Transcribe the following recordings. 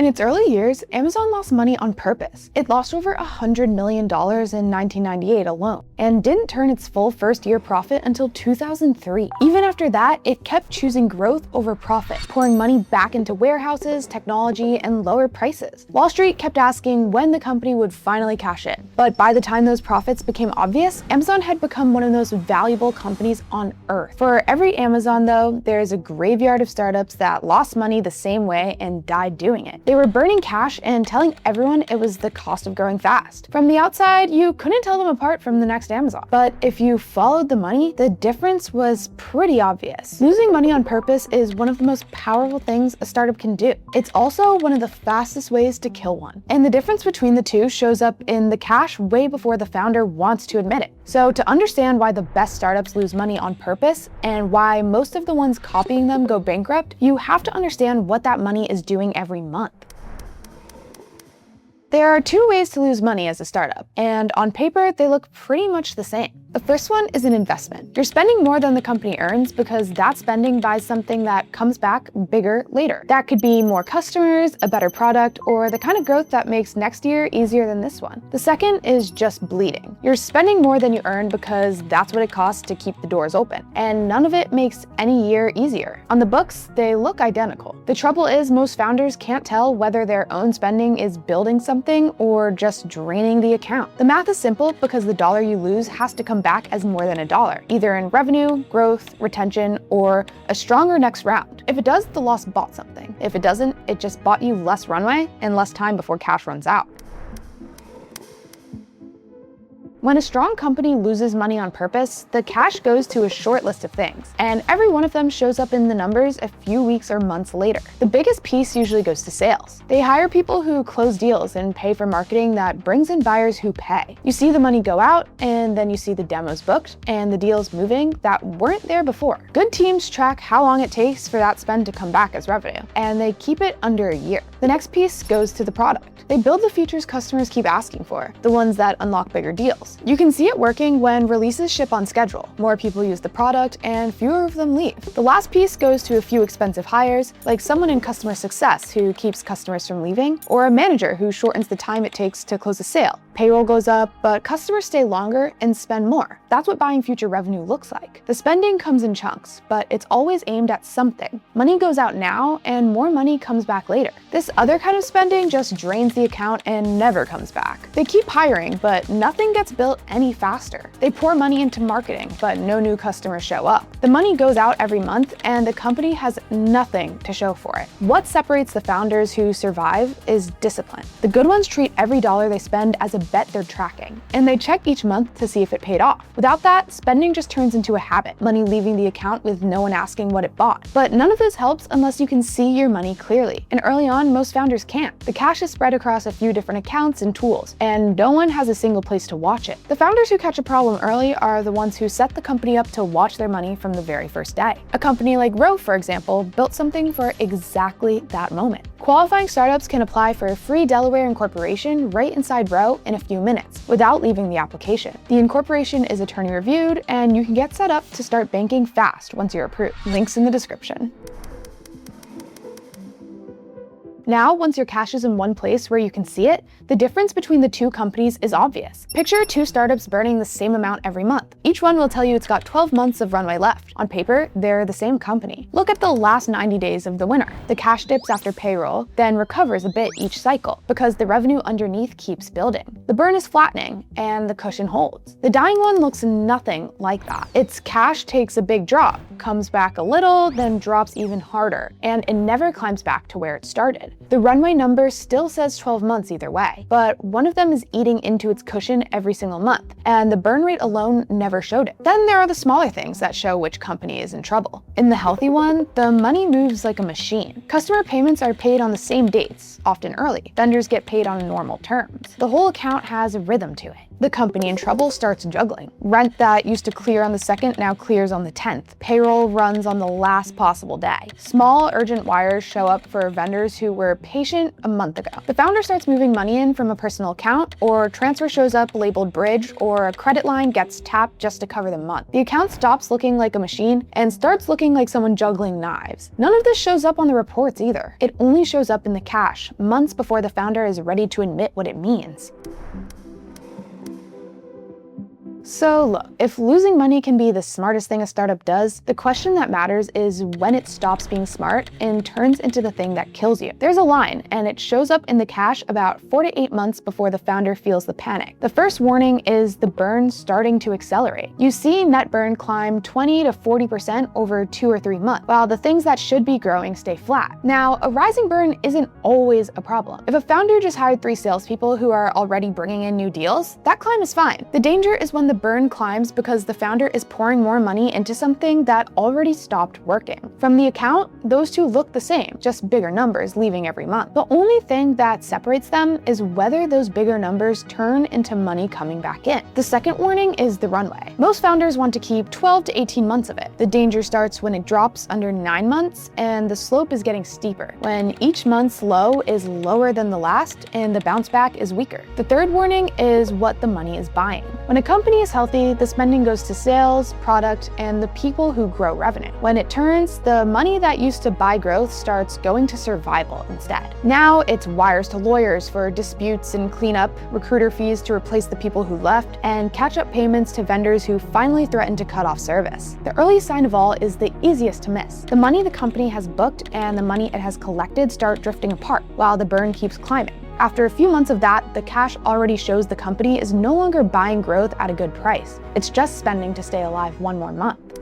its early years, Amazon lost money on purpose. It lost over $100 million in 1998 alone, and didn't turn its full first-year profit until 2003. Even after that, it kept choosing growth over profit, pouring money back into warehouses, technology, and lower prices. Wall Street kept asking when the company would finally cash in. But by the time those profits became obvious, Amazon had become one of the most valuable companies on earth. For every Amazon, though, there's a graveyard of startups that lost money the same way and died doing it. They were burning cash and telling everyone it was the cost of growing fast. From the outside, you couldn't tell them apart from the next Amazon. But if you followed the money, the difference was pretty obvious. Losing money on purpose is one of the most powerful things a startup can do. It's also one of the fastest ways to kill one. And the difference between the two shows up in the cash way before the founder wants to admit it. So to understand why the best startups lose money on purpose and why most of the ones copying them go bankrupt, you have to understand what that money is doing every month. There are two ways to lose money as a startup, and on paper, they look pretty much the same. The first one is an investment. You're spending more than the company earns because that spending buys something that comes back bigger later. That could be more customers, a better product, or the kind of growth that makes next year easier than this one. The second is just bleeding. You're spending more than you earn because that's what it costs to keep the doors open, and none of it makes any year easier. On the books, they look identical. The trouble is most founders can't tell whether their own spending is building something or just draining the account. The math is simple because the dollar you lose has to come back as more than a dollar, either in revenue, growth, retention, or a stronger next round. If it does, the loss bought something. If it doesn't, it just bought you less runway and less time before cash runs out. When a strong company loses money on purpose, the cash goes to a short list of things, and every one of them shows up in the numbers a few weeks or months later. The biggest piece usually goes to sales. They hire people who close deals and pay for marketing that brings in buyers who pay. You see the money go out, and then you see the demos booked and the deals moving that weren't there before. Good teams track how long it takes for that spend to come back as revenue, and they keep it under a year. The next piece goes to the product. They build the features customers keep asking for, the ones that unlock bigger deals. You can see it working when releases ship on schedule. More people use the product and fewer of them leave. The last piece goes to a few expensive hires, like someone in customer success who keeps customers from leaving, or a manager who shortens the time it takes to close a sale. Payroll goes up, but customers stay longer and spend more. That's what buying future revenue looks like. The spending comes in chunks, but it's always aimed at something. Money goes out now, and more money comes back later. This other kind of spending just drains the account and never comes back. They keep hiring, but nothing gets built any faster. They pour money into marketing, but no new customers show up. The money goes out every month, and the company has nothing to show for it. What separates the founders who survive is discipline. The good ones treat every dollar they spend as a bet they're tracking, and they check each month to see if it paid off. Without that, spending just turns into a habit, money leaving the account with no one asking what it bought. But none of this helps unless you can see your money clearly, and early on, most founders can't. The cash is spread across a few different accounts and tools, and no one has a single place to watch it. The founders who catch a problem early are the ones who set the company up to watch their money from the very first day. A company like 𝐸, for example, built something for exactly that moment. Qualifying startups can apply for a free Delaware incorporation right inside 𝐸 in a few minutes, without leaving the application. The incorporation is attorney reviewed, and you can get set up to start banking fast once you're approved. Links in the description. Now, once your cash is in one place where you can see it, the difference between the two companies is obvious. Picture two startups burning the same amount every month. Each one will tell you it's got 12 months of runway left. On paper, they're the same company. Look at the last 90 days of the winner. The cash dips after payroll, then recovers a bit each cycle, because the revenue underneath keeps building. The burn is flattening, and the cushion holds. The dying one looks nothing like that. Its cash takes a big drop, comes back a little, then drops even harder, and it never climbs back to where it started. The runway number still says 12 months either way, but one of them is eating into its cushion every single month, and the burn rate alone never showed it. Then there are the smaller things that show which company is in trouble. In the healthy one, the money moves like a machine. Customer payments are paid on the same dates, often early. Vendors get paid on normal terms. The whole account has a rhythm to it. The company in trouble starts juggling. Rent that used to clear on the 2nd now clears on the 10th. Payroll runs on the last possible day. Small, urgent wires show up for vendors who were patient a month ago. The founder starts moving money in from a personal account, or transfer shows up labeled bridge, or a credit line gets tapped just to cover the month. The account stops looking like a machine and starts looking like someone juggling knives. None of this shows up on the reports either. It only shows up in the cash, months before the founder is ready to admit what it means. So look, if losing money can be the smartest thing a startup does, the question that matters is when it stops being smart and turns into the thing that kills you. There's a line, and it shows up in the cash about 4 to 8 months before the founder feels the panic. The first warning is the burn starting to accelerate. You see net burn climb 20 to 40% over 2 or 3 months, while the things that should be growing stay flat. Now, a rising burn isn't always a problem. If a founder just hired 3 salespeople who are already bringing in new deals, that climb is fine. The danger is when the burn climbs because the founder is pouring more money into something that already stopped working. From the account, those two look the same, just bigger numbers leaving every month. The only thing that separates them is whether those bigger numbers turn into money coming back in. The second warning is the runway. Most founders want to keep 12 to 18 months of it. The danger starts when it drops under 9 months and the slope is getting steeper, when each month's low is lower than the last and the bounce back is weaker. The third warning is what the money is buying. When a company is healthy, the spending goes to sales, product, and the people who grow revenue. When it turns, the money that used to buy growth starts going to survival instead. Now it's wires to lawyers for disputes and cleanup, recruiter fees to replace the people who left, and catch-up payments to vendors who finally threatened to cut off service. The early sign of all is the easiest to miss. The money the company has booked and the money it has collected start drifting apart, while the burn keeps climbing. After a few months of that, the cash already shows the company is no longer buying growth at a good price. It's just spending to stay alive 1 more month.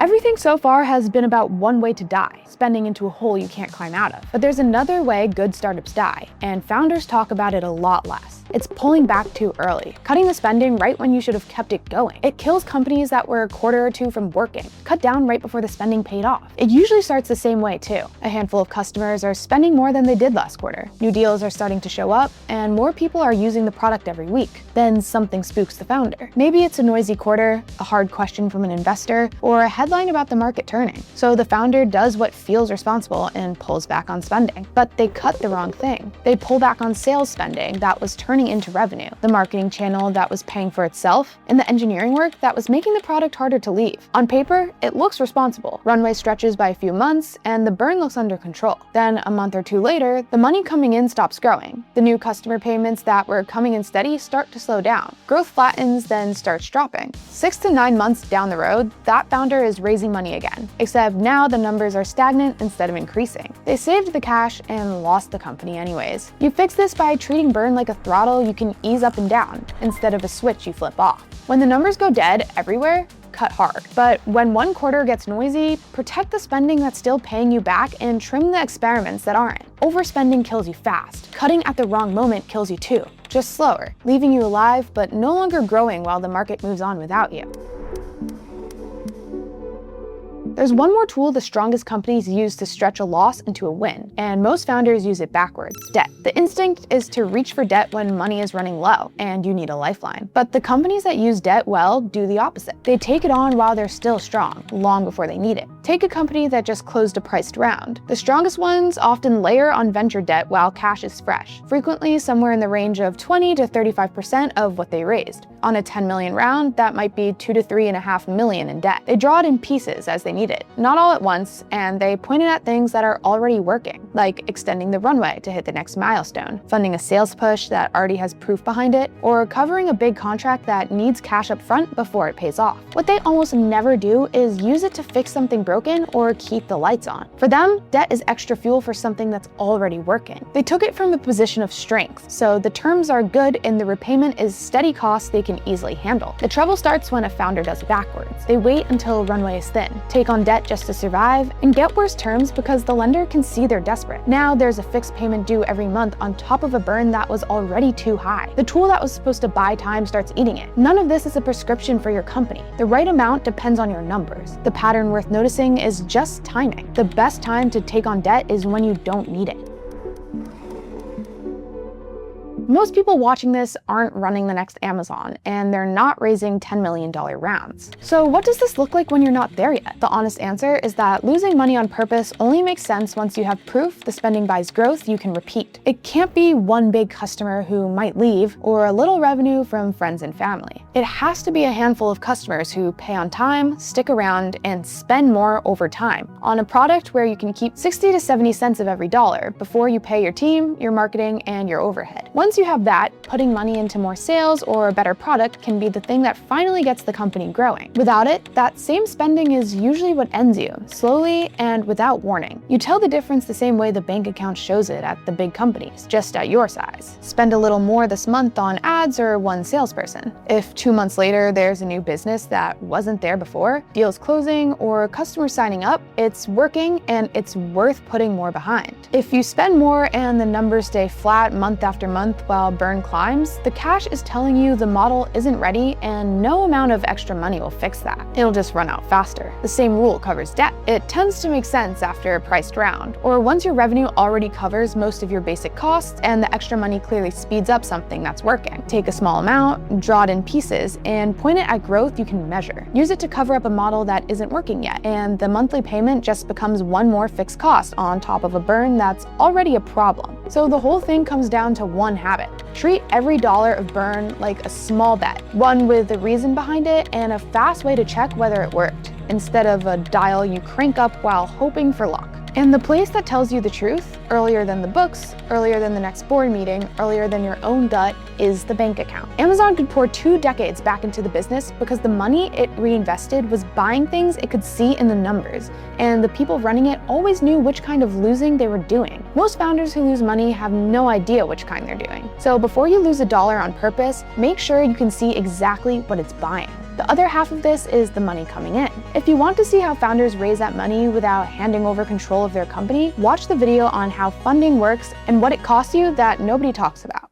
Everything so far has been about one way to die, spending into a hole you can't climb out of. But there's another way good startups die, and founders talk about it a lot less. It's pulling back too early, cutting the spending right when you should have kept it going. It kills companies that were a quarter or 2 from working, cut down right before the spending paid off. It usually starts the same way too. A handful of customers are spending more than they did last quarter. New deals are starting to show up, and more people are using the product every week. Then something spooks the founder. Maybe it's a noisy quarter, a hard question from an investor, or a headline about the market turning. So the founder does what feels responsible and pulls back on spending. But they cut the wrong thing. They pull back on sales spending that was turning into revenue, the marketing channel that was paying for itself, and the engineering work that was making the product harder to leave. On paper, it looks responsible. Runway stretches by a few months, and the burn looks under control. Then a month or 2 later, the money coming in stops growing. The new customer payments that were coming in steady start to slow down. Growth flattens, then starts dropping. 6 to 9 months down the road, that founder is raising money again, except now the numbers are stagnant instead of increasing. They saved the cash and lost the company anyways. You fix this by treating burn like a throttle you can ease up and down, instead of a switch you flip off. When the numbers go dead everywhere, cut hard. But when one quarter gets noisy, protect the spending that's still paying you back and trim the experiments that aren't. Overspending kills you fast. Cutting at the wrong moment kills you too, just slower, leaving you alive but no longer growing while the market moves on without you. There's one more tool the strongest companies use to stretch a loss into a win, and most founders use it backwards: debt. The instinct is to reach for debt when money is running low and you need a lifeline. But the companies that use debt well do the opposite. They take it on while they're still strong, long before they need it. Take a company that just closed a priced round. The strongest ones often layer on venture debt while cash is fresh, frequently somewhere in the range of 20 to 35% of what they raised. On a 10 million round, that might be 2 to 3.5 million in debt. They draw it in pieces as they need it, not all at once, and they point it at things that are already working, like extending the runway to hit the next milestone, funding a sales push that already has proof behind it, or covering a big contract that needs cash up front before it pays off. What they almost never do is use it to fix something broken or keep the lights on. For them, debt is extra fuel for something that's already working. They took it from a position of strength, so the terms are good and the repayment is steady costs they can easily handle. The trouble starts when a founder does it backwards. They wait until runway is thin, take on debt just to survive, and get worse terms because the lender can see they're desperate. Now there's a fixed payment due every month on top of a burn that was already too high. The tool that was supposed to buy time starts eating it. None of this is a prescription for your company. The right amount depends on your numbers. The pattern worth noticing is just timing. The best time to take on debt is when you don't need it. Most people watching this aren't running the next Amazon, and they're not raising $10 million rounds. So what does this look like when you're not there yet? The honest answer is that losing money on purpose only makes sense once you have proof the spending buys growth you can repeat. It can't be one big customer who might leave or a little revenue from friends and family. It has to be a handful of customers who pay on time, stick around, and spend more over time on a product where you can keep 60 to 70 cents of every dollar before you pay your team, your marketing, and your overhead. Once you have that, putting money into more sales or a better product can be the thing that finally gets the company growing. Without it, that same spending is usually what ends you, slowly and without warning. You tell the difference the same way the bank account shows it at the big companies, just at your size. Spend a little more this month on ads or one salesperson. If 2 months later there's a new business that wasn't there before, deals closing, or customers signing up, it's working and it's worth putting more behind. If you spend more and the numbers stay flat month after month while burn climbs, the cash is telling you the model isn't ready and no amount of extra money will fix that. It'll just run out faster. The same rule covers debt. It tends to make sense after a priced round, or once your revenue already covers most of your basic costs and the extra money clearly speeds up something that's working. Take a small amount, draw it in pieces, and point it at growth you can measure. Use it to cover up a model that isn't working yet, and the monthly payment just becomes one more fixed cost on top of a burn that's already a problem. So the whole thing comes down to one habit. Treat every dollar of burn like a small bet, one with a reason behind it and a fast way to check whether it worked, instead of a dial you crank up while hoping for luck. And the place that tells you the truth, earlier than the books, earlier than the next board meeting, earlier than your own gut, is the bank account. Amazon could pour 2 decades back into the business because the money it reinvested was buying things it could see in the numbers, and the people running it always knew which kind of losing they were doing. Most founders who lose money have no idea which kind they're doing. So before you lose a dollar on purpose, make sure you can see exactly what it's buying. The other half of this is the money coming in. If you want to see how founders raise that money without handing over control of their company, watch the video on how funding works and what it costs you that nobody talks about.